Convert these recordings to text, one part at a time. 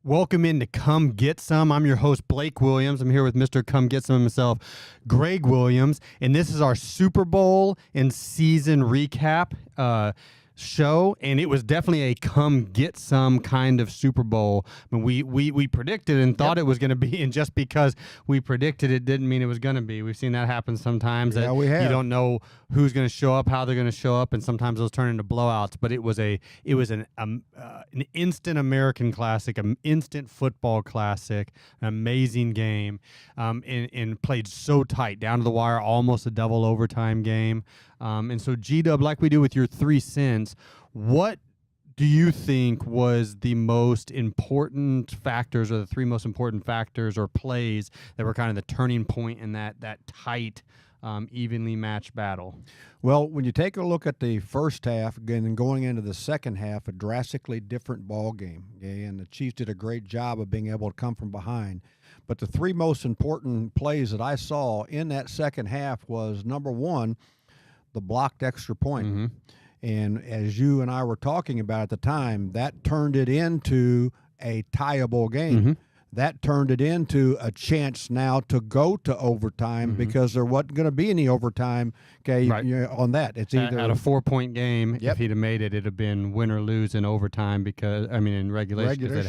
Welcome in to Come Get Some. I'm your host, Blake Williams. I'm here with Mr. Come Get Some himself, Gregg Williams. And this is our Super Bowl and season recap show. And it was definitely a come get some kind of Super Bowl. I mean, we predicted and thought it was going to be. And just because we predicted it didn't mean it was going to be. We've seen that happen sometimes. Yeah, we have. You don't know who's going to show up, how they're going to show up. And sometimes those turn into blowouts. But it was an instant American classic, an instant football classic, an amazing game, and played so tight, down to the wire, almost a double overtime game. And so, G-Dub, like we do with your 3 cents, what do you think was the most important factors, or the 3 most important factors or plays that were kind of the turning point in that tight, evenly matched battle? Well, when you take a look at the first half, again, and going into the second half, a drastically different ball game. Okay? And the Chiefs did a great job of being able to come from behind. But the 3 most important plays that I saw in that second half was, number one, the blocked extra point. Mm-hmm. And as you and I were talking about at the time, that turned it into a tieable game. Mm-hmm. That turned it into a chance now to go to overtime, mm-hmm. because there wasn't going to be any overtime. Okay, right. On that, it's either at a 4-point game. Yep. If he'd have made it, it'd have been win or lose in overtime, because in regulation, because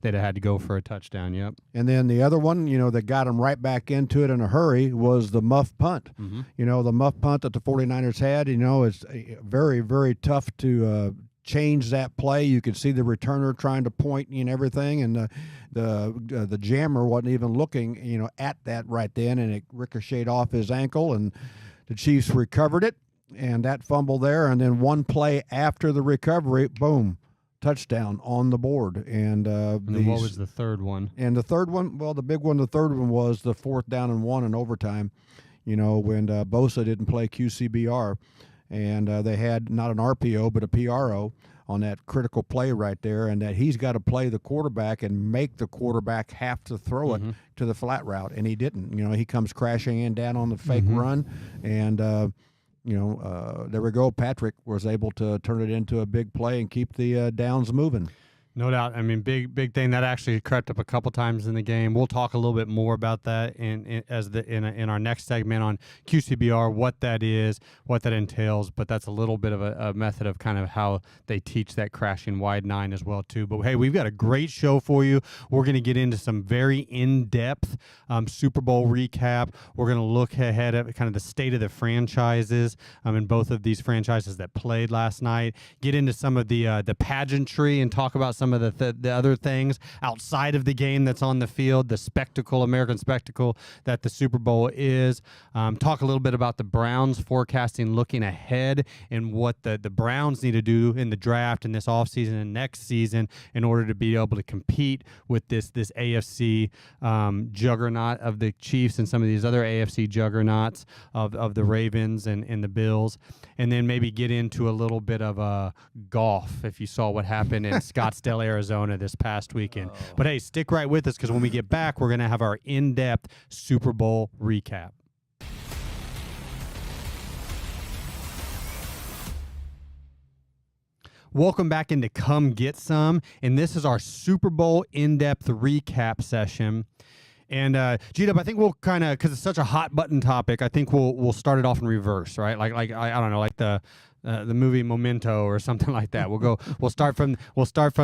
they'd have had to go for a touchdown. Yep. And then the other one, that got them right back into it in a hurry was the muff punt. Mm-hmm. The muff punt that the 49ers had. It's very, very tough to change that play. You could see the returner trying to point and everything, and the jammer wasn't even looking, at that right then, and it ricocheted off his ankle, and the Chiefs recovered it, and that fumble there, and then one play after the recovery, boom, touchdown on the board. And what was the third one? And the third one, well, the big one, the third one was the 4th down and 1 in overtime, when Bosa didn't play QCBR. And they had not an RPO but a PRO on that critical play right there, and that he's got to play the quarterback and make the quarterback have to throw it to the flat route, and he didn't. He comes crashing in down on the fake run, and there we go. Patrick was able to turn it into a big play and keep the downs moving. No doubt. Big thing that actually crept up a couple times in the game. We'll talk a little bit more about that in our next segment on QCBR, what that is, what that entails. But that's a little bit of a method of kind of how they teach that crashing wide 9 as well too. But hey, we've got a great show for you. We're going to get into some very in-depth Super Bowl recap. We're going to look ahead at kind of the state of the franchises in both of these franchises that played last night. Get into some of the pageantry and talk about some of the other things outside of the game that's on the field, the spectacle, American spectacle that the Super Bowl is. Talk a little bit about the Browns forecasting, looking ahead, and what the Browns need to do in the draft in this offseason and next season in order to be able to compete with this AFC juggernaut of the Chiefs and some of these other AFC juggernauts of the Ravens and the Bills. And then maybe get into a little bit of golf, if you saw what happened in Scottsdale, Arizona this past weekend. Oh. But hey, stick right with us, because when we get back, we're going to have our in-depth Super Bowl recap. Welcome back into Come Get Some, and this is our Super Bowl in-depth recap session. And G-Dub, I think we'll kind of, because it's such a hot button topic, I think we'll start it off in reverse, right? Like I don't know, like the movie Memento or something like that. We'll start from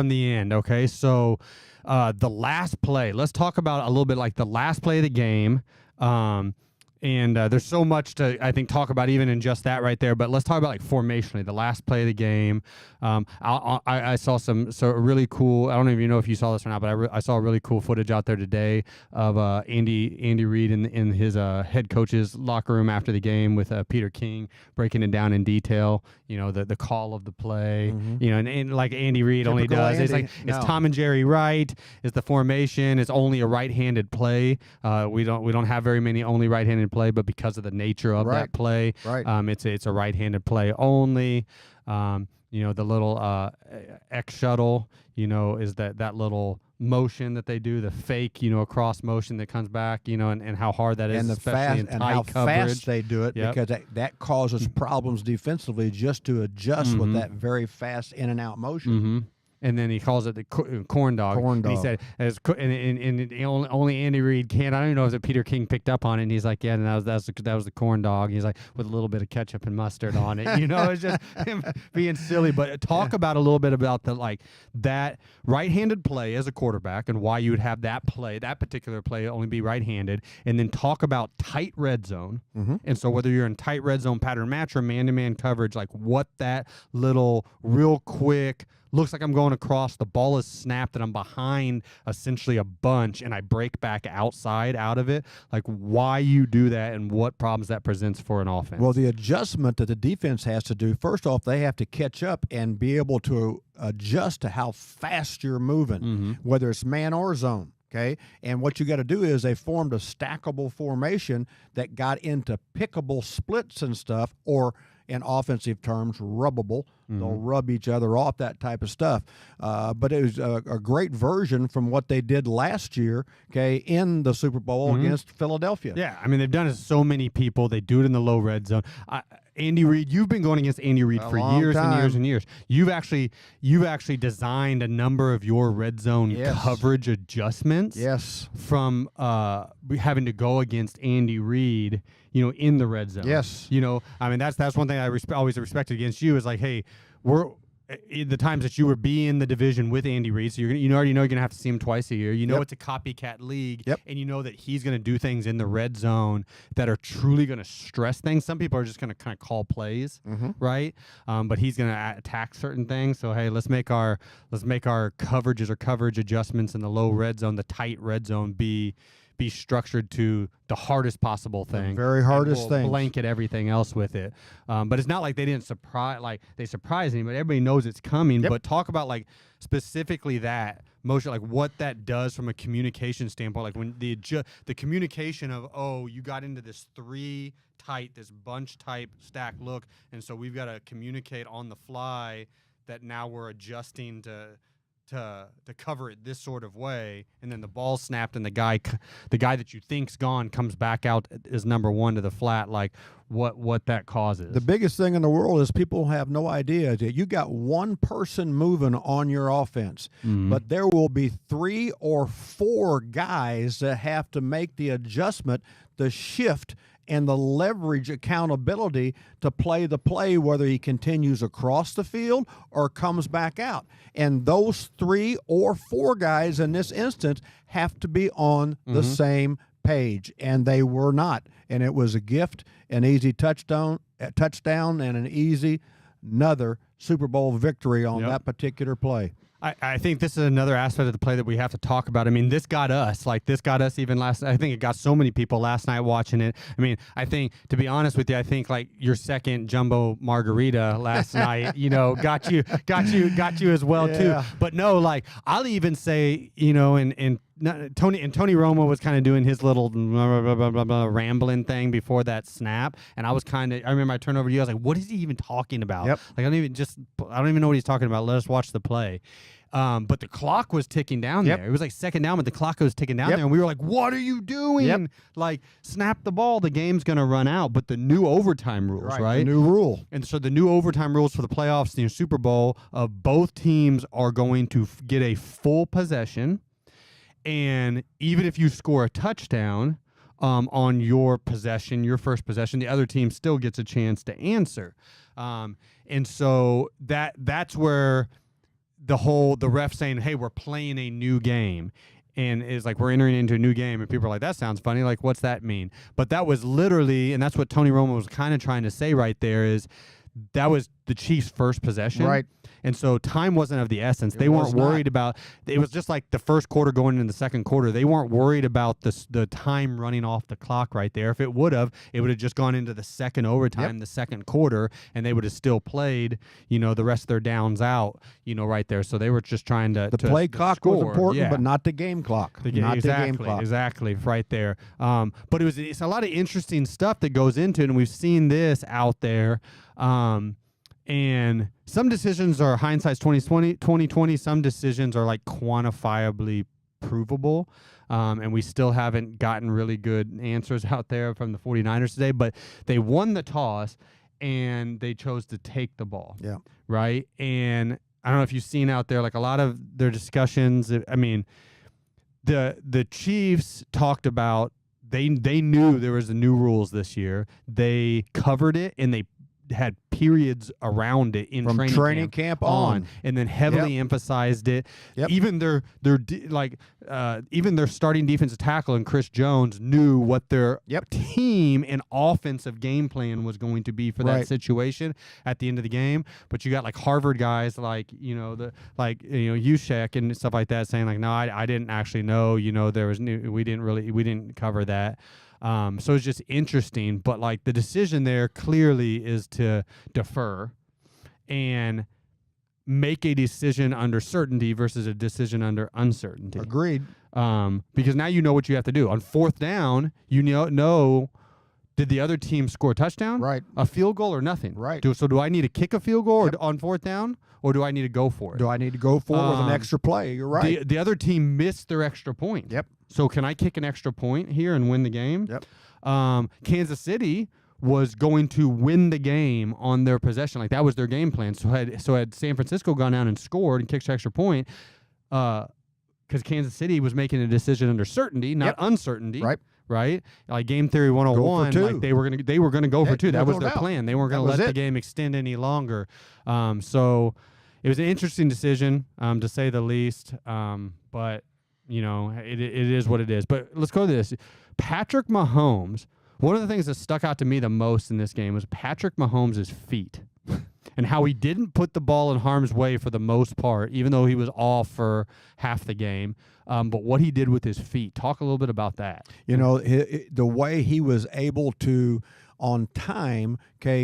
the end. Okay, so the last play. Let's talk about a little bit like the last play of the game. And there's so much to, I think, talk about even in just that right there. But let's talk about like formationally, the last play of the game. I saw some really cool. I don't even know if you saw this or not, but I saw really cool footage out there today of Andy Reid in his head coach's locker room after the game with Peter King breaking it down in detail. The call of the play. Mm-hmm. And like Andy Reid only does. Andy. It's like it's Tom and Jerry Wright. It's the formation. It's only a right-handed play. We don't have very many only right-handed play, but because of the nature of that play, it's a right-handed play only. The little X shuttle, is that little motion that they do, the fake, cross motion that comes back, and how hard that is, and especially in tight how coverage. Fast they do it, because that causes problems defensively just to adjust with that very fast in and out motion. Mm-hmm. And then he calls it the corn dog. Corn dog. And he said, and only Andy Reid can. I don't even know if Peter King picked up on it. And he's like, yeah, and that was the corn dog. And he's like, with a little bit of ketchup and mustard on it. It's just him being silly. But talk about a little bit about that right-handed play as a quarterback and why you would have that particular play only be right-handed. And then talk about tight red zone. Mm-hmm. And so whether you're in tight red zone pattern match or man-to-man coverage, like what that little real quick looks like I'm going across, the ball is snapped, and I'm behind essentially a bunch, and I break back outside out of it. Like why you do that and what problems that presents for an offense. Well, the adjustment that the defense has to do, first off, they have to catch up and be able to adjust to how fast you're moving, whether it's man or zone. Okay, and what you got to do is they formed a stackable formation that got into pickable splits and stuff, or in offensive terms, rubbable. They'll rub each other off, that type of stuff. But it was a great version from what they did last year, okay, in the Super Bowl against Philadelphia. Yeah, I mean, they've done it to so many people. They do it in the low red zone. Andy Reid, you've been going against Andy Reid for years and years and years. You've actually designed a number of your red zone coverage adjustments. Yes. From having to go against Andy Reid, in the red zone. Yes. I mean, that's one thing I always respected against you is like, hey, we're the times that you were in the division with Andy Reid, so you already know you're gonna have to see him twice a year. It's a copycat league, and you know that he's gonna do things in the red zone that are truly gonna stress things. Some people are just gonna kind of call plays, right? But he's gonna attack certain things. So hey, let's make our coverages or coverage adjustments in the low red zone, the tight red zone, be structured to the hardest possible thing. The very hardest thing. Blanket everything else with it. But it's not like they didn't they surprised anybody. Everybody knows it's coming. But talk about specifically that motion, what that does from a communication standpoint. Like when the communication of, you got into this this bunch type stack look, and so we've got to communicate on the fly that now we're adjusting to cover it this sort of way, and then the ball snapped, and the guy that you think's gone comes back out as number one to the flat. Like what that causes. The biggest thing in the world is people have no idea that you got one person moving on your offense, but there will be 3 or 4 guys that have to make the adjustment, the shift, and the leverage accountability to play the play, whether he continues across the field or comes back out. And those 3 or 4 guys in this instance have to be on the same page, and they were not. And it was a gift, an easy touchdown, and an easy another Super Bowl victory on that particular play. I think this is another aspect of the play that we have to talk about. I mean, this got us even last. I think it got so many people last night watching it. I mean, I think, to be honest with you, I think your second jumbo margarita last night, got you as well too. But no, I'll even say, and Tony Romo was kind of doing his little rambling thing before that snap, and I remember I turned over to you. I was like, "What is he even talking about?" I don't even know what he's talking about. Let us watch the play. But the clock was ticking down there. It was second down, but the clock was ticking down there, and we were like, "What are you doing?" Snap the ball. The game's gonna run out. But the new overtime rules, right? The new rule. And so the new overtime rules for the playoffs, the Super Bowl, of both teams are going to get a full possession. And even if you score a touchdown on your possession, your first possession, the other team still gets a chance to answer. And so that's where the ref saying, "Hey, we're playing a new game," and is we're entering into a new game, and people are like, "That sounds funny. What's that mean?" But that was literally, and that's what Tony Romo was kind of trying to say right there, is that was the Chiefs' first possession. Right. And so time wasn't of the essence. They weren't worried about – it was just like the first quarter going into the second quarter. They weren't worried about the time running off the clock right there. If it would have just gone into the second overtime, the second quarter, and they would have still played, the rest of their downs out, right there. So they were just trying to – the play clock score. was important, but not the game clock. The game clock. Exactly, right there. But it's a lot of interesting stuff that goes into it, and we've seen this out there. And some decisions are hindsight's 2020. Some decisions are quantifiably provable. And we still haven't gotten really good answers out there from the 49ers today, but they won the toss and they chose to take the ball. Yeah. Right. And I don't know if you've seen out there, like a lot of their discussions. I mean, the Chiefs talked about they knew there was the new rules this year. They covered it and they had periods around it in From training camp on, and then heavily emphasized it. Yep. Even even their starting defensive tackle and Chris Jones knew what their team and offensive game plan was going to be for that situation at the end of the game. But you got like Harvard guys like Ushek and stuff like that saying like, no, I didn't actually know. There was we didn't cover that. So it's just interesting, but like the decision there clearly is to defer and make a decision under certainty versus a decision under uncertainty. Agreed. Because now you know what you have to do. On fourth down, you know did the other team score a touchdown? Right. A field goal or nothing? Right. So do I need to kick a field goal on fourth down, or do I need to go for it? Do I need to go for it with an extra play? You're right. The other team missed their extra point. Yep. So can I kick an extra point here and win the game? Yep. Kansas City was going to win the game on their possession. Like that was their game plan. So had San Francisco gone down and scored and kicked an extra point, because Kansas City was making a decision under certainty, not uncertainty. Right? Like game theory 101, like they were gonna go for two. That was their plan. They weren't gonna let the game extend any longer. So it was an interesting decision, to say the least. But it is what it is. But let's go to this. Patrick Mahomes. One of the things that stuck out to me the most in this game was Patrick Mahomes' feet and how he didn't put the ball in harm's way for the most part, even though he was off for half the game. But what he did with his feet. Talk a little bit about that. The way he was able to, on time,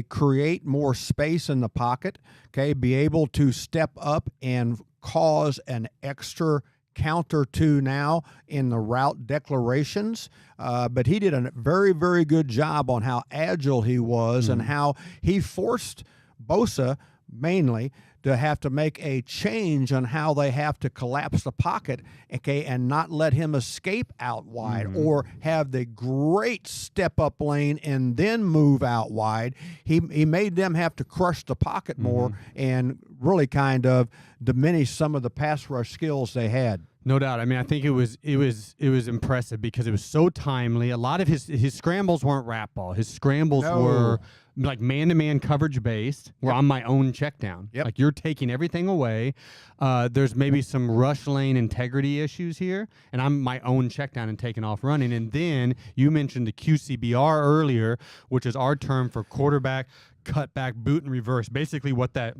create more space in the pocket, be able to step up and cause an extra counter to now in the route declarations, but he did a very, very good job on how agile he was and how he forced Bosa mainly to have to make a change on how they have to collapse the pocket, and not let him escape out wide or have the great step-up lane and then move out wide. He made them have to crush the pocket more and really kind of diminish some of the pass rush skills they had. No doubt. I mean, I think it was impressive because it was so timely. A lot of his scrambles weren't wrap ball. His scrambles were like man-to-man coverage based. Where I'm my own check down. Like you're taking everything away. There's maybe some rush lane integrity issues here, and I'm my own check down and taking off running. And then you mentioned the QCBR earlier, which is our term for quarterback, cutback, boot, and reverse. Basically, what that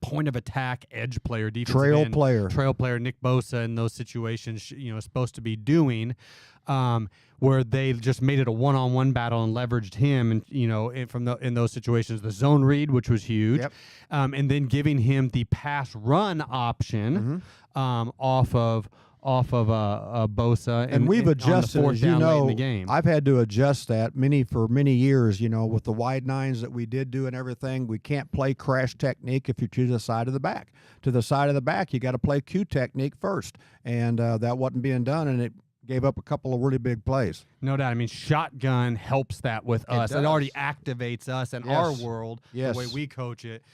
point of attack edge player, defensive trail player Nick Bosa in those situations is supposed to be doing, where they just made it a one-on-one battle and leveraged him, and in those situations the zone read, which was huge, and then giving him the pass run option off of Bosa, and we've adjusted, on the fourth down late in the game. I've had to adjust that for many years. With the wide nines that we did do and everything, we can't play crash technique if you choose the side of the back. To the side of the back, you got to play Q technique first, and that wasn't being done, and it gave up a couple of really big plays. No doubt. I mean, shotgun helps that with us. It already activates us in our world, the way we coach it.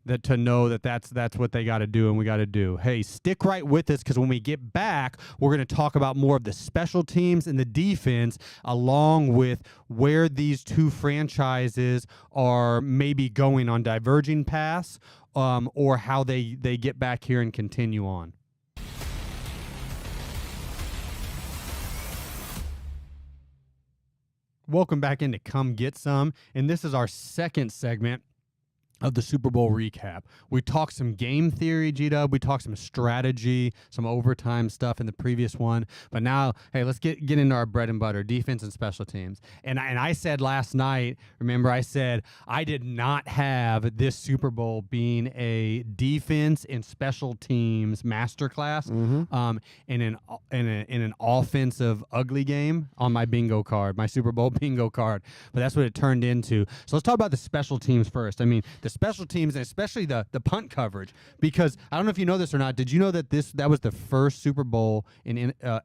That to know that's what they got to do and we got to do. Hey, stick right with us, because when we get back, we're going to talk about more of the special teams and the defense, along with where these two franchises are maybe going on diverging paths, or how they get back here and continue on. Welcome back into Come Get Some, and this is our second segment of the Super Bowl recap. We talked some game theory, G-Dub. We talked some strategy, some overtime stuff in the previous one. But now, hey, let's get into our bread and butter, defense and special teams. And I said last night, remember, I said I did not have this Super Bowl being a defense and special teams masterclass, in an offensive ugly game on my bingo card, my Super Bowl bingo card. But that's what it turned into. So let's talk about the special teams first. I mean, the special teams, and especially the punt coverage, because I don't know if you know this or not. Did you know that that was the first Super Bowl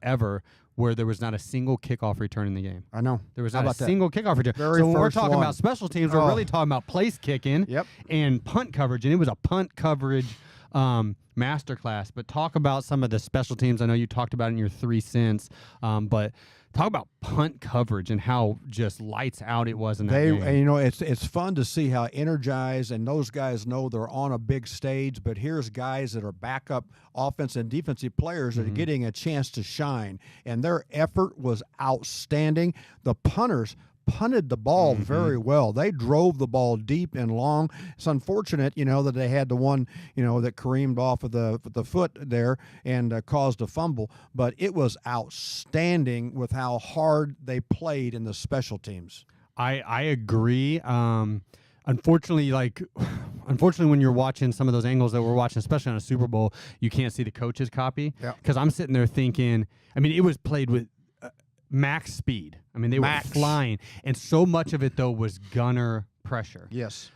ever where there was not a single kickoff return in the game. I know. There was How not a about that? single kickoff return. Very So when we're first talking one. about special teams, we're really talking about place kicking Yep. and punt coverage, and it was a punt coverage masterclass. But talk about some of the special teams. I know you talked about it in your 3 cents, but talk about punt coverage and how just lights out it was in that game. And, you know, it's fun to see how energized, and those guys know they're on a big stage, but here's guys that are backup offense and defensive players that are getting a chance to shine, and their effort was outstanding. The punters punted the ball very well. They drove the ball deep and long. It's unfortunate, you know, that they had the one, you know, that careened off of the foot there and caused a fumble. But it was outstanding with how hard they played in the special teams. I agree. Unfortunately, when you're watching some of those angles that we're watching, especially on a Super Bowl, you can't see the coach's copy. Yeah. Because I'm sitting there thinking, I mean, it was played with max speed. I mean, they were flying, and so much of it though was gunner pressure. Yes.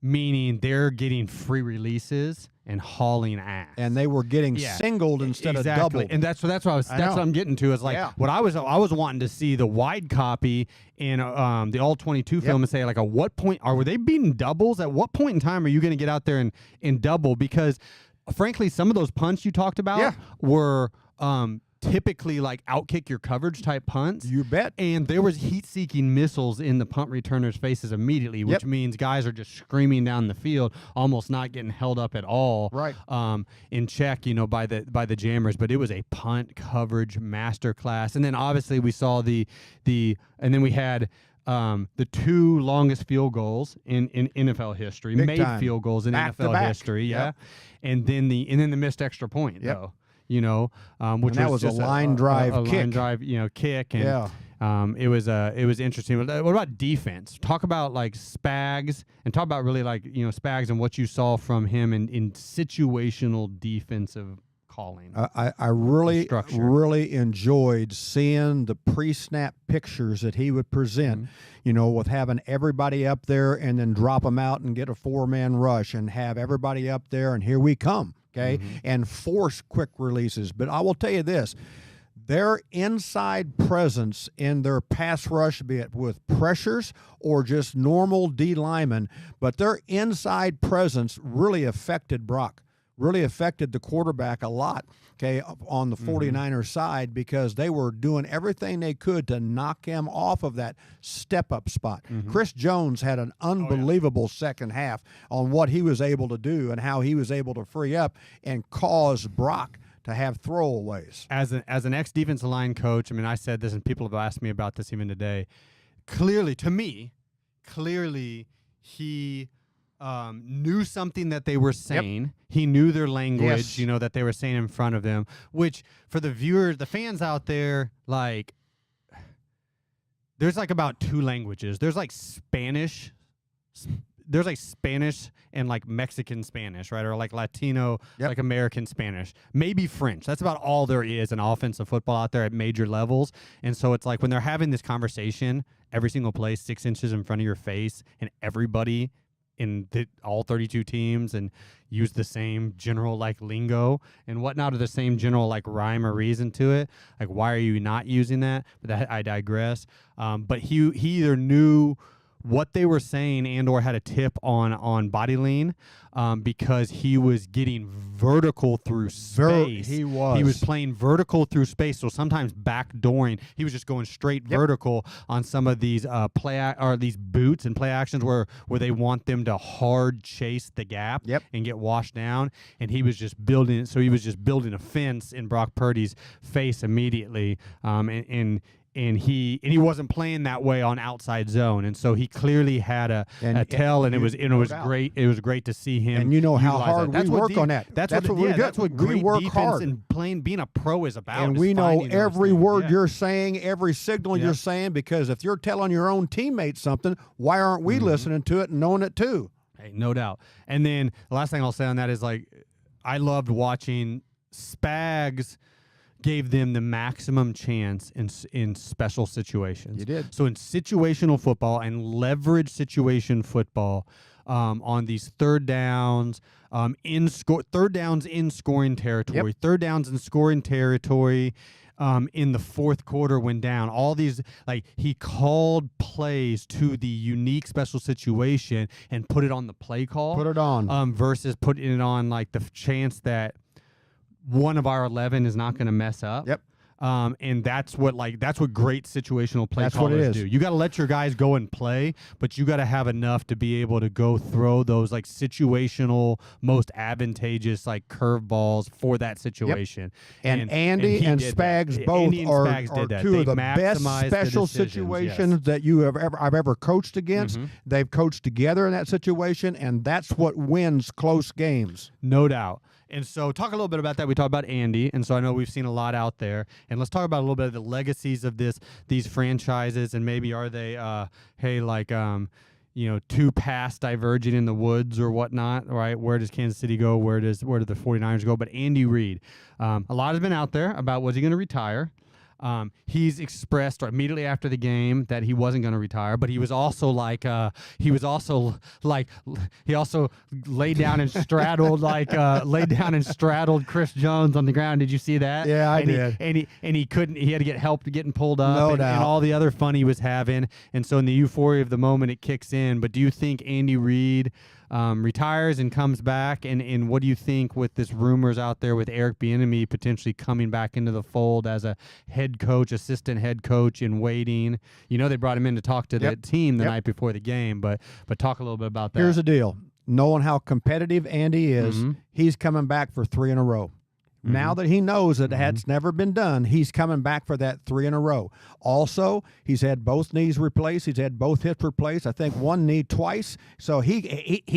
Meaning they're getting free releases and hauling ass, And they were getting singled instead of doubled. And that's what I'm getting to is like what I was wanting to see the wide copy in the all 22 film and say like at what point were they beating doubles? At what point in time are you going to get out there and double? Because frankly, some of those punts you talked about were typically like outkick your coverage type punts. You bet. And there was heat-seeking missiles in the punt returners' faces immediately, which means guys are just screaming down the field, almost not getting held up at all. Right. In check, you know, by the jammers. But it was a punt coverage masterclass. And then obviously we saw and then we had the 2 longest field goals in NFL history, Big made time. field goals in Back to NFL back. history, Yep. and then the missed extra point, though. You know, which that was a just line drive kick. line drive, you know, kick, and it was interesting. What about defense? Talk about like Spags, and talk about really like, you know, Spags and what you saw from him in situational defensive calling. I really enjoyed seeing the pre-snap pictures that he would present, you know, with having everybody up there and then drop them out and get a 4-man rush and have everybody up there and here we come, okay, and force quick releases. But I will tell you this, their inside presence in their pass rush, be it with pressures or just normal D linemen, but their inside presence really affected Brock. Really affected the quarterback a lot, okay, on the 49ers side, because they were doing everything they could to knock him off of that step-up spot. Chris Jones had an unbelievable second half on what he was able to do and how he was able to free up and cause Brock to have throwaways. As an ex-defensive line coach, I mean, I said this, and people have asked me about this even today. Clearly, he knew something that they were saying. He knew their language, you know, that they were saying in front of them, which for the viewers, the fans out there, like, there's like about 2 languages. There's like Spanish. There's like Spanish and like Mexican Spanish, right? Or like Latino, like American Spanish. Maybe French. That's about all there is in offensive football out there at major levels. And so it's like when they're having this conversation, every single play 6 inches in front of your face, and everybody in all 32 teams and use the same general like lingo and whatnot, or the same general like rhyme or reason to it. Like, why are you not using that? But that, I digress. But he either knew what they were saying and or had a tip on body lean, because he was getting vertical through space. He was playing vertical through space, so sometimes backdooring. He was just going straight vertical on some of these these boots and play actions where they want them to hard chase the gap and get washed down. And he was just building it. So he was just building a fence in Brock Purdy's face immediately. And he wasn't playing that way on outside zone, and so he clearly had a tell, and it was great. It was great to see him. And you know how hard we work on that. That's what we do. That's what great work defense hard. And being a pro is about. And we know every word you're saying, every signal you're saying, because if you're telling your own teammates something, why aren't we listening to it and knowing it too? Hey, no doubt. And then the last thing I'll say on that is, like, I loved watching Spags gave them the maximum chance in special situations. You did. So in situational football and leverage situation football, on these third downs, in scoring territory, third downs in scoring territory, in the fourth quarter when down. All these, like, he called plays to the unique special situation and put it on the play call. Put it on. Versus putting it on, like, the chance that one of our 11 is not going to mess up. Yep. And that's what great situational play That's what it callers is. do. You got to let your guys go and play, but you got to have enough to be able to go throw those like situational, most advantageous like curveballs for that situation. And he Andy and did Spags that. both Andy and are Spags did that. two They of the best maximized the special decisions, situations yes. that I've ever coached against. They've coached together in that situation, and that's what wins close games. No doubt. And so talk a little bit about that. We talked about Andy, and so I know we've seen a lot out there. And let's talk about a little bit of the legacies of these franchises, and maybe are they, two paths diverging in the woods or whatnot, right? Where does Kansas City go? Where do the 49ers go? But Andy Reid, a lot has been out there about was he going to retire. He's expressed immediately after the game that he wasn't going to retire, but he also laid down and straddled Chris Jones on the ground. Did you see that? Yeah, I did. He couldn't. He had to get help getting pulled up. No and doubt. all the other fun he was having. And so in the euphoria of the moment, it kicks in. But do you think Andy Reid retires and comes back, and what do you think with this rumors out there with Eric Bieniemy potentially coming back into the fold as a assistant head coach in waiting? You know, they brought him in to talk to the team the night before the game, but talk a little bit about that. Here's the deal. Knowing how competitive Andy is, he's coming back for 3 in a row. Now that he knows that that's never been done, he's coming back for that 3 in a row. Also, he's had both knees replaced. He's had both hips replaced. I think one knee twice. So he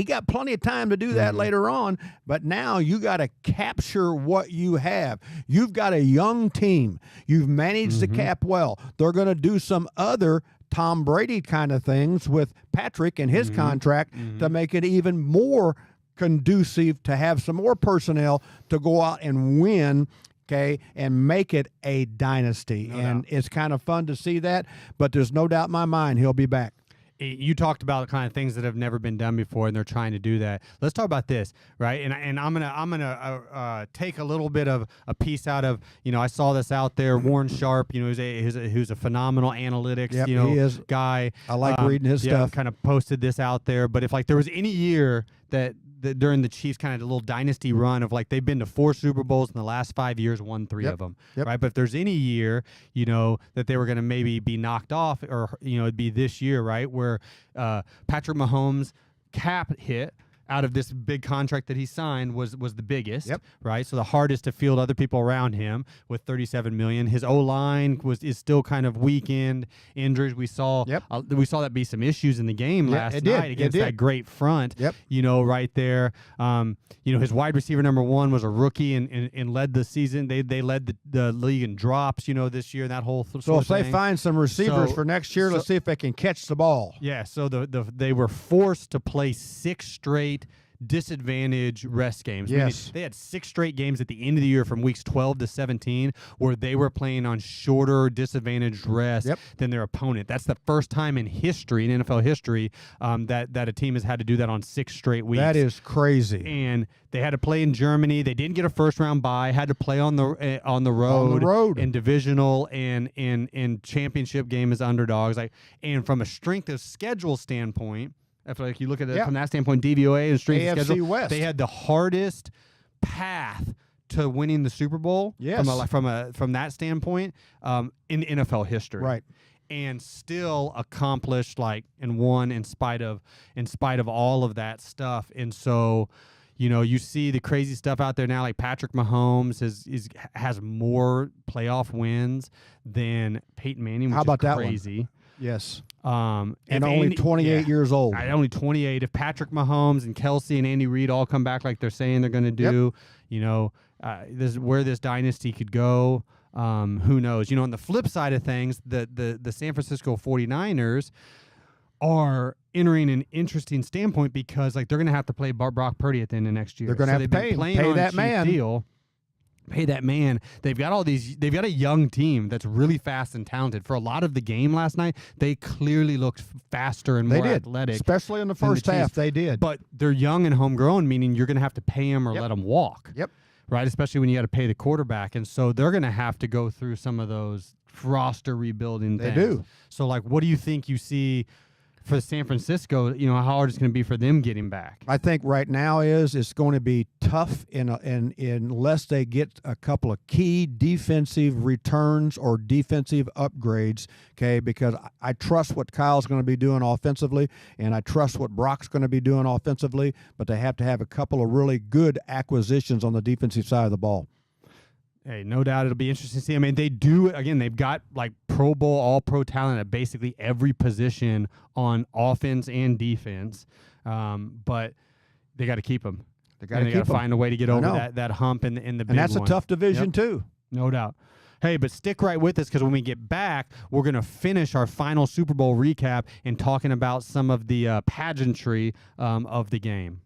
got plenty of time to do that later on. But now you got to capture what you have. You've got a young team. You've managed the cap well. They're going to do some other Tom Brady kind of things with Patrick and his contract to make it even more conducive to have some more personnel to go out and win, okay, and make it a dynasty. It's kind of fun to see that, but there's no doubt in my mind he'll be back. You talked about the kind of things that have never been done before, and they're trying to do that. Let's talk about this, right? And I'm gonna take a little bit of a piece out of, I saw this out there. Warren Sharp, who's a phenomenal analytics, he is. Guy. I like reading his stuff. Kind of posted this out there. But if there was any year that during the Chiefs kind of little dynasty run of they've been to 4 Super Bowls in the last 5 years, won 3 of them, right? But if there's any year, that they were going to maybe be knocked off, or it'd be this year, right, where Patrick Mahomes' cap hit out of this big contract that he signed was the biggest, right? So the hardest to field other people around him with $37 million. His O-line is still kind of weakened, injuries. We saw that be some issues in the game last night against that great front. Right there. His wide receiver number 1 was a rookie and led the season. They led the league in drops, this year. That whole so if they find some receivers for next year, let's see if they can catch the ball. Yeah. So they were forced to play 6 straight disadvantage rest games. Yes. They had 6 straight games at the end of the year from weeks 12 to 17 where they were playing on shorter disadvantaged rest than their opponent. That's the first time in history, in NFL history, that a team has had to do that on 6 straight weeks. That is crazy. And they had to play in Germany. They didn't get a first round bye. Had to play on the road in divisional and championship game as underdogs. And from a strength of schedule standpoint, if you look at it from that standpoint, DVOA and strength of schedule, West. they had the hardest path to winning the Super Bowl from that standpoint in NFL history. Right. And still accomplished and won in spite of all of that stuff. And so, you see the crazy stuff out there now. Like Patrick Mahomes has more playoff wins than Peyton Manning, which How about is that crazy. One? Yes. And only 28 years old. Only 28. If Patrick Mahomes and Kelsey and Andy Reid all come back like they're saying they're going to do, this is where this dynasty could go. Who knows? On the flip side of things, the San Francisco 49ers are entering an interesting standpoint because they're going to have to play Brock Purdy at the end of next year. They're going to have to pay that man. Pay that man. They've got a young team that's really fast and talented. For a lot of the game last night, they clearly looked faster and more athletic. Especially in the first half, they did. But they're young and homegrown, meaning you're going to have to pay them or let them walk. Yep. right? Especially when you got to pay the quarterback. And so they're going to have to go through some of those roster rebuilding things. They do. So, like, what do you think you see for San Francisco? You know, how hard it's going to be for them getting back? I think right now it's going to be tough unless they get a couple of key defensive returns or defensive upgrades, okay, because I trust what Kyle's going to be doing offensively, and I trust what Brock's going to be doing offensively, but they have to have a couple of really good acquisitions on the defensive side of the ball. Hey, no doubt it'll be interesting to see. I mean, they do, again, they've got like Pro Bowl, all-pro talent at basically every position on offense and defense, but they got to keep them. They got to find a way to get over that hump in the big one. And that's a tough division too. No doubt. Hey, but stick right with us because when we get back, we're going to finish our final Super Bowl recap and talking about some of the pageantry of the game.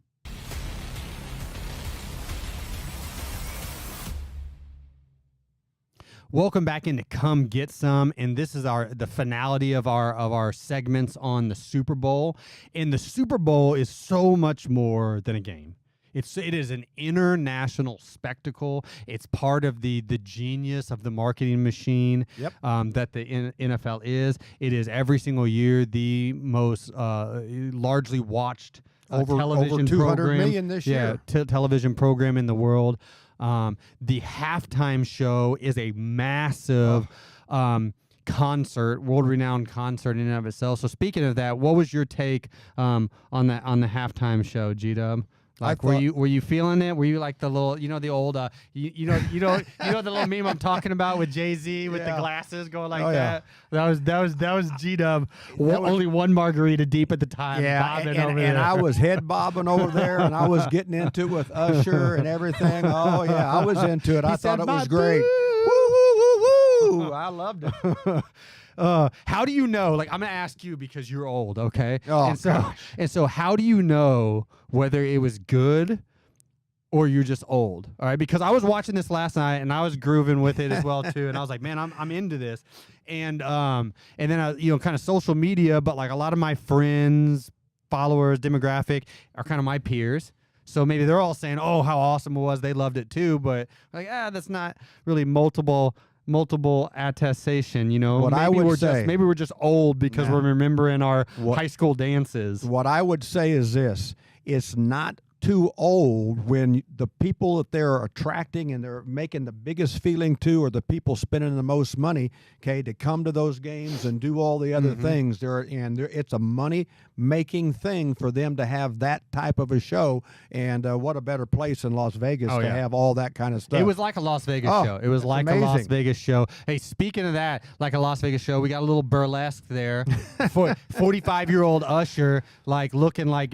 Welcome back into Come Get Some, and this is the finality of our segments on the Super Bowl. And the Super Bowl is so much more than a game. It is an international spectacle. It's part of the genius of the marketing machine that the NFL is. It is every single year the most largely watched television over 200 program. million this year. Television program in the world. The halftime show is a massive concert, world-renowned concert in and of itself. So speaking of that, what was your take on the halftime show, G-Dub? Like, were you feeling it? Were you like the little, the old, you know the little meme I'm talking about with Jay-Z with the glasses going like that? Yeah. That was G-Dub. Only one margarita deep at the time. Bobbing over there. And I was head bobbing over there, and I was getting into it with Usher and everything. Oh yeah, I was into it. I thought it was great. Woo woo woo woo! I loved it. How do you know? Like, I'm gonna ask you because you're old, okay? Oh, and so, how do you know whether it was good or you're just old? All right, because I was watching this last night and I was grooving with it as well too, and I was like, man, I'm into this, and then I, kind of social media, but like a lot of my friends, followers, demographic are kind of my peers. So maybe they're all saying, oh, how awesome it was, they loved it too, but like, that's not really multiple attestation, What I would say, maybe we're just old because we're remembering our high school dances. What I would say is this: it's not too old when the people that they're attracting and they're making the biggest feeling to are the people spending the most money, okay, to come to those games and do all the other things. It's a money-making thing for them to have that type of a show, and what a better place in Las Vegas to have all that kind of stuff. It was like a Las Vegas show. It was like amazing. A Las Vegas show. Hey, speaking of that, like a Las Vegas show, we got a little burlesque there. 45-year-old Usher, like looking like,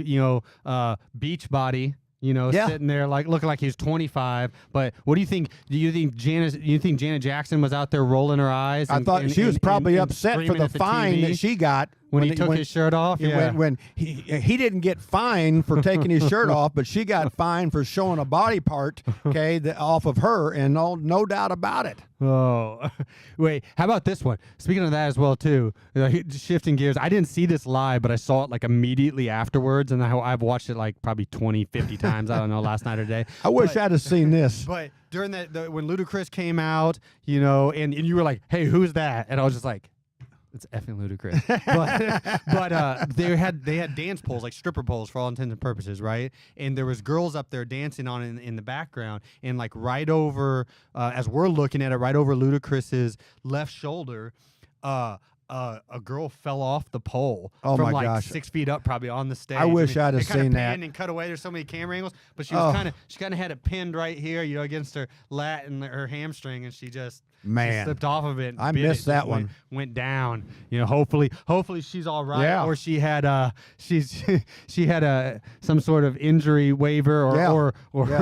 beach body. Sitting there like looking like he's 25. But what do you think? Do you think Janet Jackson was out there rolling her eyes? I thought she was probably upset for the fine that she got when he took his shirt off. When he didn't get fined for taking his shirt off, but she got fined for showing a body part, off of her, and no doubt about it. Oh, wait. How about this one? Speaking of that as well, too, shifting gears, I didn't see this live, but I saw it like immediately afterwards, and I've watched it like probably 20, 50 times. I don't know, last night or day. I wish I'd have seen this. But during when Ludacris came out, and you were like, hey, who's that? And I was just like, it's effing Ludacris. but they had dance poles, like stripper poles for all intents and purposes, right? And there was girls up there dancing on in the background, and like right over, as we're looking at it, right over Ludacris's left shoulder, a girl fell off the pole from like gosh. 6 feet up, probably on the stage. I wish I'd have seen that. And cut away. There's so many camera angles, but she was kind of had it pinned right here, against her lat and her hamstring, and she just slipped off of it. And I missed that one. Went down. Hopefully she's all right, or she had she had some sort of injury waiver, or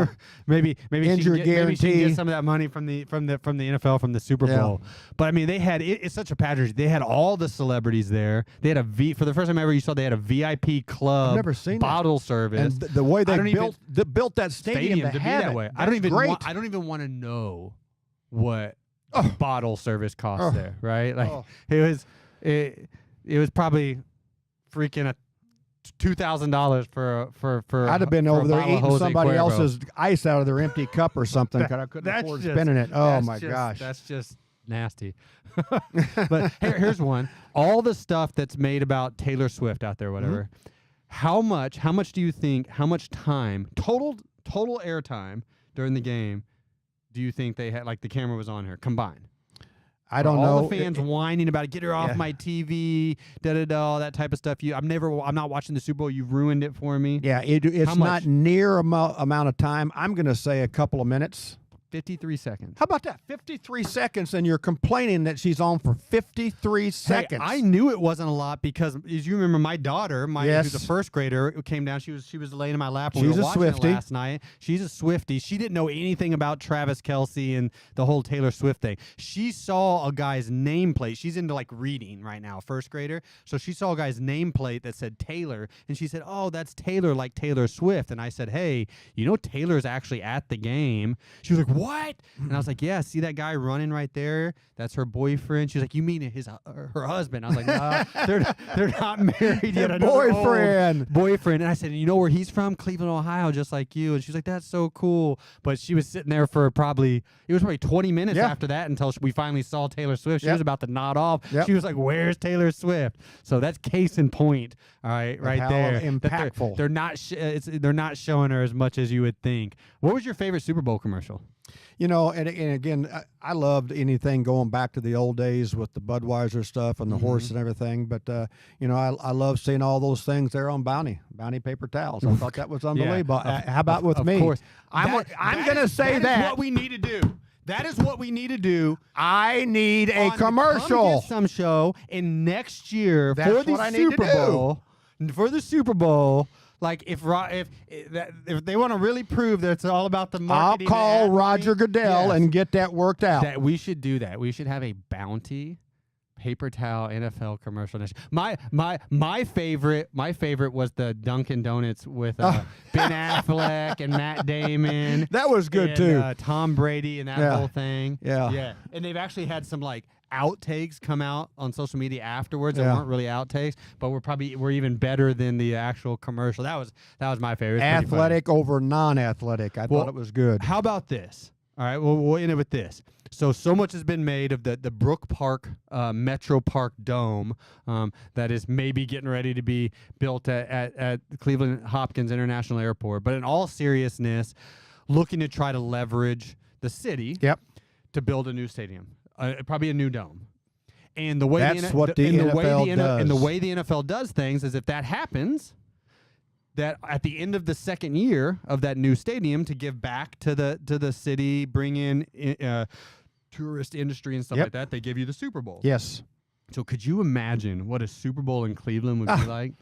maybe injury guarantee. Maybe she can get some of that money from the NFL, from the Super Bowl. But I mean, they had it's such a pageantry. They had all the celebrities there. They had for the first time ever you saw, they had a VIP club. I've never seen bottle service. And the way they built that stadium to be have that way. I don't even want to know what bottle service costs there, right? Like it was probably freaking $2,000 for. I'd have been for over a there bottle of eating Jose somebody Cuervo. else's ice out of their empty cup or something because I couldn't afford spinning it. Oh my gosh. That's just nasty. But here's one. All the stuff that's made about Taylor Swift out there, whatever. How much do you think, how much time, total airtime during the game do you think they had, like the camera was on her combined? I don't all know. All the fans whining about it, get her off my TV, all that type of stuff. I'm not watching the Super Bowl. You've ruined it for me. Yeah, it's not near amount of time. I'm going to say a couple of minutes. 53 seconds. How about that? 53 seconds, and you're complaining that she's on for 53 seconds. I knew it wasn't a lot because, as you remember, my daughter, who's a first grader, who came down. She was laying in my lap when we were watching it last night. She's a Swiftie. She didn't know anything about Travis Kelce and the whole Taylor Swift thing. She saw a guy's nameplate. She's into like reading right now, first grader. So she saw a guy's nameplate that said Taylor, and she said, "Oh, that's Taylor, like Taylor Swift." And I said, "Hey, you know Taylor's actually at the game." She was like, "What?" And I was like, "Yeah, see that guy running right there? That's her boyfriend." She's like, "You mean her husband?" I was like, "No, they're not married yet." Boyfriend. And I said, "You know where he's from? Cleveland, Ohio, just like you." And she's like, "That's so cool." But she was sitting there for probably 20 minutes after that until we finally saw Taylor Swift. She was about to nod off. She was like, "Where's Taylor Swift?" So that's case in point. All right, right how there. Impactful. They're not showing her as much as you would think. What was your favorite Super Bowl commercial? You know, and again, I loved anything going back to the old days with the Budweiser stuff and the horse and everything. But, you know, I love seeing all those things there on Bounty paper towels. I thought that was unbelievable. How about with me? Of course. I'm going to say that. That is what we need to do. That is what we need to do. I need a commercial. Come Get Some show, and next year for the Super Bowl, like if they want to really prove that it's all about the marketing, I'll call Roger Goodell and get that worked out. That we should do that. We should have a Bounty paper towel NFL commercial. My favorite was the Dunkin' Donuts with Ben Affleck and Matt Damon. That was good too. Tom Brady and that whole thing. Yeah. And they've actually had some like outtakes come out on social media afterwards that weren't really outtakes, but we're even better than the actual commercial. That was my favorite. Athletic over non-athletic. I thought it was good. How about this? All right, we'll end it with this. So much has been made of the Brook Park Metro Park Dome that is maybe getting ready to be built at Cleveland Hopkins International Airport. But in all seriousness, looking to try to leverage the city to build a new stadium, probably a new dome. And the way the NFL does things is if that happens, that at the end of the second year of that new stadium, to give back to the city, bring in tourist industry and stuff like that, they give you the Super Bowl. Yes. So could you imagine what a Super Bowl in Cleveland would be like?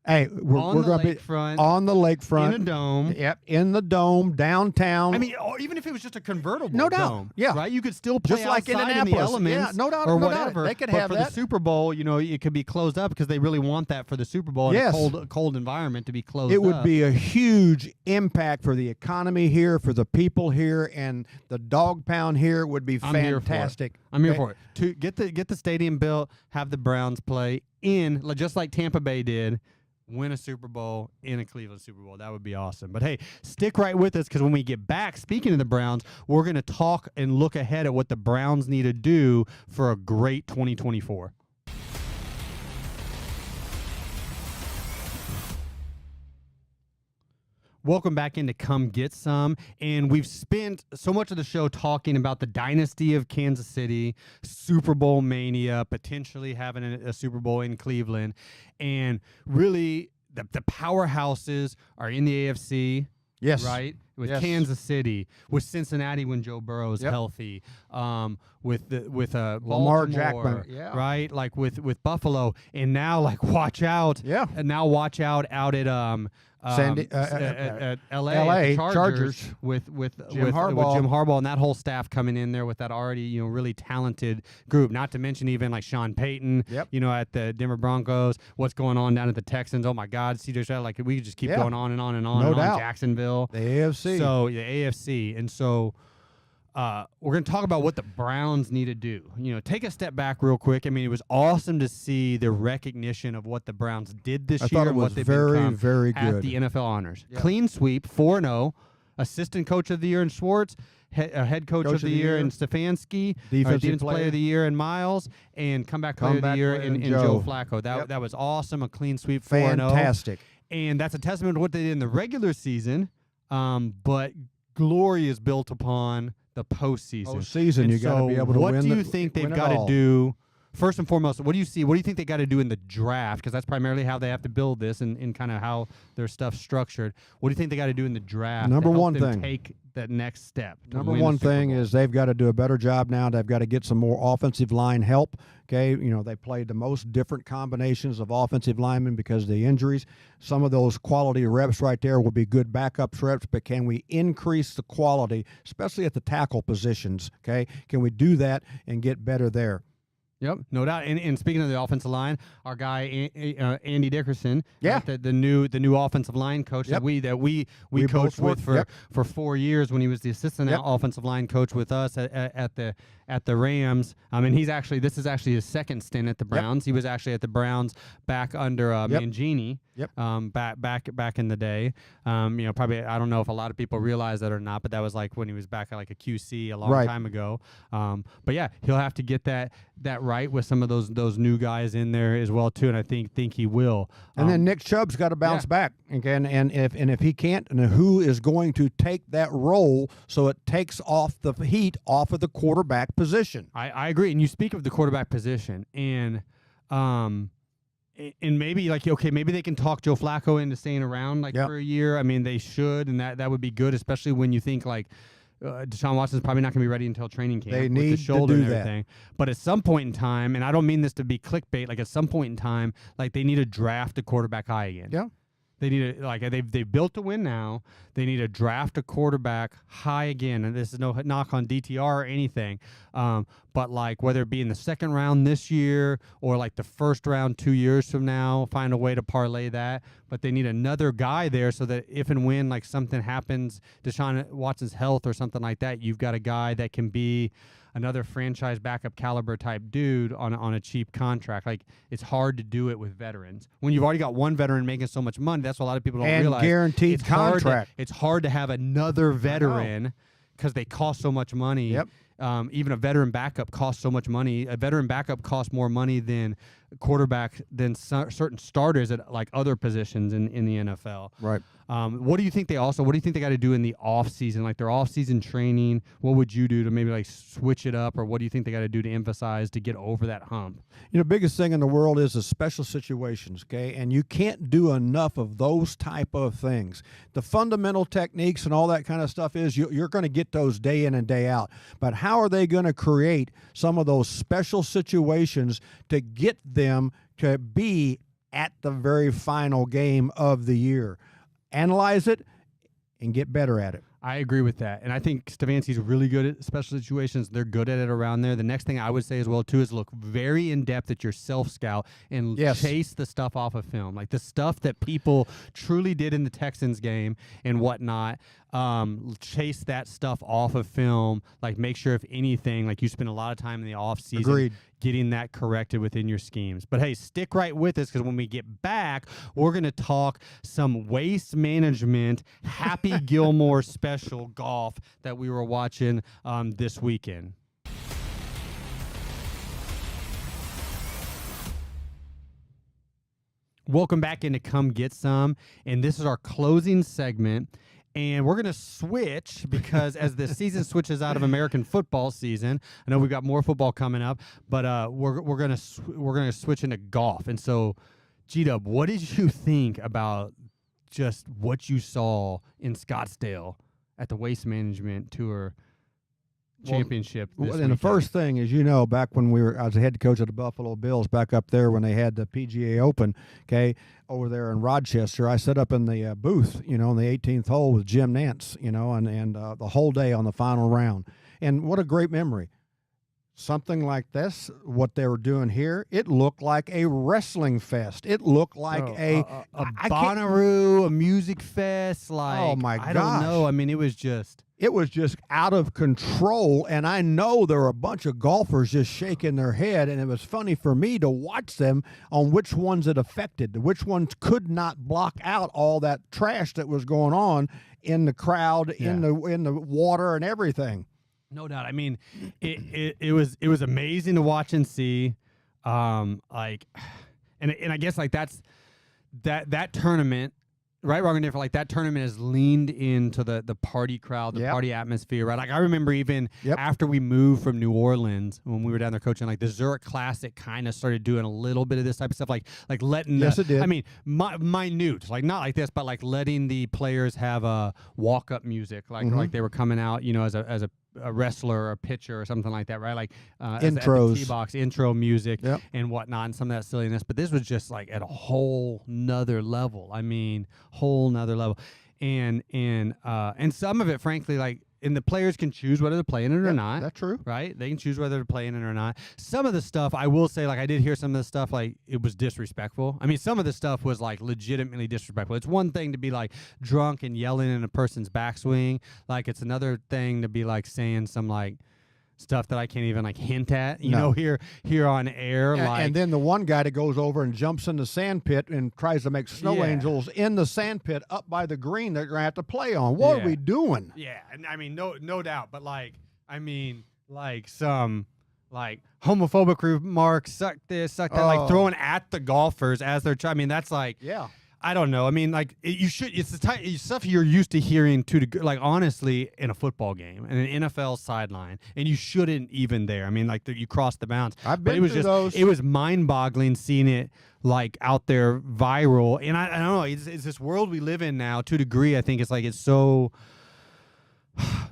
Hey, we're going to be on the lakefront. In a dome. Yep, in the dome, downtown. I mean, even if it was just a convertible no doubt. dome. Yeah. Right? You could still play just like outside in the elements. Yeah, no doubt. Or no whatever. Doubt. They could but have for that. the Super Bowl, you know, it could be closed up because they really want that for the Super Bowl in a cold environment to be closed up. It would be a huge impact for the economy here, for the people here, and the dog pound here would be fantastic. I'm here for it. To get the stadium built, have the Browns play in, just like Tampa Bay did, win a Super Bowl in a Cleveland Super Bowl. That would be awesome. But hey, stick right with us because when we get back, speaking of the Browns, we're going to talk and look ahead at what the Browns need to do for a great 2024. Welcome back into Come Get Some, and we've spent so much of the show talking about the dynasty of Kansas City, Super Bowl mania, potentially having a Super Bowl in Cleveland, and really the powerhouses are in the AFC. Yes. Right? With Kansas City, with Cincinnati when Joe Burrow is healthy, with Lamar Baltimore, Jackson, right? Like with Buffalo, and now like watch out, and now watch out at LA Chargers with Jim Harbaugh and that whole staff coming in there with that already really talented group. Not to mention even like Sean Payton, at the Denver Broncos. What's going on down at the Texans? Oh my God, CJ Stroud. Like we could just keep going on and on and on. No and doubt. on. Jacksonville, the AFC. So the AFC, and so we're going to talk about what the Browns need to do. Take a step back real quick. I mean, it was awesome to see the recognition of what the Browns did this year. I thought it was what they've very, become very at good. the NFL honors. Yeah. Clean sweep, 4-0. Assistant coach of the year in Schwartz, head coach of the year in Stefanski, defensive player of the year in Miles, and comeback player of the year in Joe Flacco. That was awesome. A clean sweep, 4-0. Fantastic. And that's a testament to what they did in the regular season. But glory is built upon the postseason. You got to be able to win. What do you think they've got to do? First and foremost, what do you see? What do you think they got to do in the draft? Because that's primarily how they have to build this and kind of how their stuff's structured. What do you think they got to do in the draft? Number to help one them thing. Take that next step. Number one thing is they've got to do a better job now. They've got to get some more offensive line help. Okay, they played the most different combinations of offensive linemen because of the injuries. Some of those quality reps right there will be good backup reps, but can we increase the quality, especially at the tackle positions? Okay, can we do that and get better there? Yep, no doubt. And speaking of the offensive line, our guy Andy Dickerson, the new offensive line coach that we coached with for 4 years when he was the assistant offensive line coach with us at the Rams. And this is actually his second stint at the Browns. He was actually at the Browns back under Mangini. Back in the day. Probably I don't know if a lot of people realize that or not, but that was like when he was back at like a QC a long time ago. But yeah, he'll have to get that right with some of those new guys in there as well too, and I think he will. And then Nick Chubb's got to bounce back again, and if he can't, and who is going to take that role so it takes off the heat off of the quarterback position? I agree, and you speak of the quarterback position, and maybe maybe they can talk Joe Flacco into staying around for a year. I mean, they should, and that would be good, especially when you think Deshaun Watson's probably not going to be ready until training camp. They with need the shoulder to do and everything. But at some point in time, and I don't mean this to be clickbait, at some point in time, they need to draft a quarterback high again. Yeah. They need to they've built to win now. They need to draft a quarterback high again, and this is no knock on DTR or anything, but whether it be in the second round this year or the first round 2 years from now, find a way to parlay that. But they need another guy there so that if and when something happens, Deshaun Watson's health or something like that, you've got a guy that can be another franchise backup caliber type dude on a cheap contract. It's hard to do it with veterans when you've already got one veteran making so much money. That's what a lot of people don't realize. Guaranteed contract. It's hard to have another veteran because they cost so much money. Yep. Even a veteran backup costs so much money. A veteran backup costs more money than quarterback than certain starters at other positions in the NFL. Right. What do you think they got to do in the off season, their off season training? What would you do to maybe switch it up, or what do you think they got to do to emphasize to get over that hump? Biggest thing in the world is the special situations, okay? And you can't do enough of those type of things. The fundamental techniques and all that kind of stuff is you're going to get those day in and day out. But how are they going to create some of those special situations to get them to be at the very final game of the year? Analyze it and get better at it. I agree with that. And I think Stefanski's really good at special situations. They're good at it around there. The next thing I would say as well, too, is look very in-depth at your self-scout and chase the stuff off of film. The stuff that people truly did in the Texans game and whatnot. Chase that stuff off of film. Make sure, if anything, you spend a lot of time in the off-season getting that corrected within your schemes. But, hey, stick right with us, because when we get back, we're going to talk some waste management, Happy Gilmore special golf that we were watching this weekend. Welcome back into Come Get Some, and this is our closing segment. And we're going to switch because as the season switches out of American football season, I know we've got more football coming up, but we're going to switch into golf. And so, G-Dub, what did you think about just what you saw in Scottsdale at the Waste Management Tour Championship? And the first thing is, back when I was the head coach of the Buffalo Bills, back up there when they had the PGA Open, okay, over there in Rochester, I set up in the booth, on the 18th hole with Jim Nantz, and the whole day on the final round. And what a great memory. something like this, what they were doing here, it looked like a wrestling fest. It looked like a Bonnaroo, a music fest. Like, oh my I don't know. I mean, it was just out of control. And I know there were a bunch of golfers just shaking their head. And it was funny for me to watch them on which ones it affected, which ones could not block out all that trash that was going on in the crowd, in the water and everything. No doubt. I mean, it was amazing to watch and see. Like, and I guess like that tournament, right, wrong, and different. Like that tournament has leaned into the party crowd, the party atmosphere, right? Like I remember even after we moved from New Orleans when we were down there coaching, like the Zurich Classic kind of started doing a little bit of this type of stuff, like letting. Yes, it did. I mean, minute, like not like this, but like letting the players have a walk up music, like they were coming out, you know, as a wrestler or a pitcher or something like that, right? Like intros, tee box intro music and whatnot, and some of that silliness. But this was just like at a whole nother level. I mean, whole nother level, and some of it, frankly, like. And the players can choose whether to play in it or not. That's true. Right? They can choose whether to play in it or not. Some of the stuff, I will say, like, I did hear some of the stuff, like, it was disrespectful. I mean, some of the stuff was, like, legitimately disrespectful. It's one thing to be, like, drunk and yelling in a person's backswing. Like, it's another thing to be, like, saying some, like, stuff that I can't even like hint at, you know, here on air. And then the one guy that goes over and jumps in the sand pit and tries to make snow angels in the sand pit up by the green that you're gonna have to play on. What are we doing? Yeah, and I mean, no doubt, but like, I mean, like some like homophobic remarks, suck this, suck that, like throwing at the golfers as they're trying. I mean, that's like, I don't know. I mean, like it's the type of stuff you're used to hearing like honestly in a football game and an NFL sideline, and you shouldn't even there. I mean, like you crossed the bounds. I've been through those. It was mind-boggling seeing it like out there viral, and I don't know. It's this world we live in now to a degree. I think it's like it's so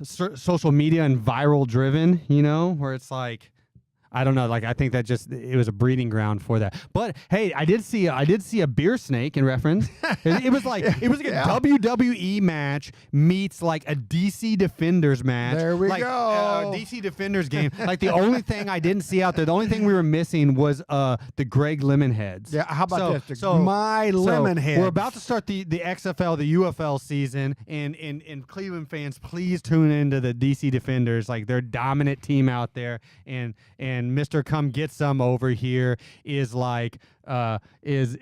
social media and viral driven, you know, where it's like. I don't know. Like I think that it was a breeding ground for that. But hey, I did see a beer snake in reference. It was like it was like a WWE match meets like a DC Defenders match. There we go. DC Defenders game. Like the only thing I didn't see out there, the only thing we were missing was the Greg Lemonheads. Yeah. How about this? My Lemonheads. We're about to start the XFL, the UFL season, and Cleveland fans, please tune into the DC Defenders. Like they're dominant team out there, and Mr. Come Get Some over here is like is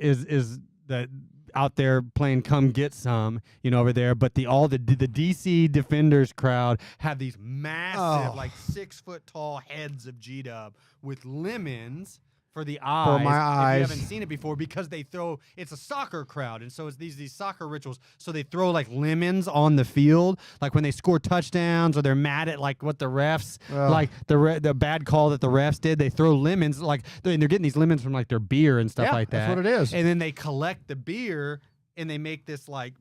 the out there playing Come Get Some, you know, over there. But the DC Defenders crowd have these massive, like 6 foot tall heads of G-Dub with lemons for the eyes. For my eyes. If you haven't seen it before, because it's a soccer crowd, and so it's these soccer rituals. So they throw like lemons on the field, like when they score touchdowns or they're mad at like what the refs, like the bad call that the refs did. They throw lemons, like they're getting these lemons from like their beer and stuff like that. That's what it is. And then they collect the beer and they make this like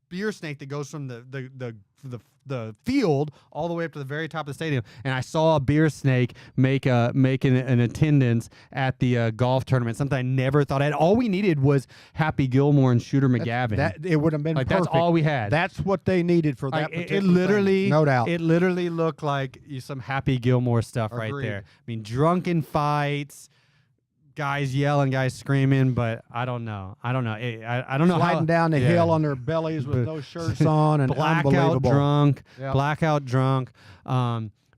beer snake that goes from the field all the way up to the very top of the stadium. And I saw a beer snake make an attendance at the golf tournament, something I never thought I had. All we needed was Happy Gilmore and Shooter McGavin. It would have been like perfect. that's all we had. That's what they needed for that particular it literally thing. No doubt. It literally looked like some Happy Gilmore stuff right there. I mean, drunken fights, guys yelling, guys screaming, but I don't know. I don't know Sliding how down the hill on their bellies with no shirts on and blackout drunk.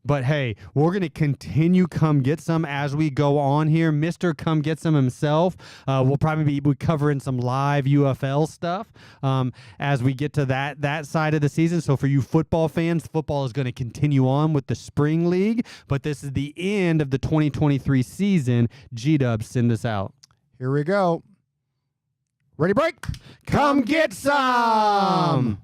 But hey, we're going to continue Come Get Some as we go on here. Mr. Come Get Some himself will probably be covering some live UFL stuff as we get to that side of the season. So for you football fans, football is going to continue on with the Spring League, but this is the end of the 2023 season. G-Dub, send us out. Here we go. Ready, break? Come get some!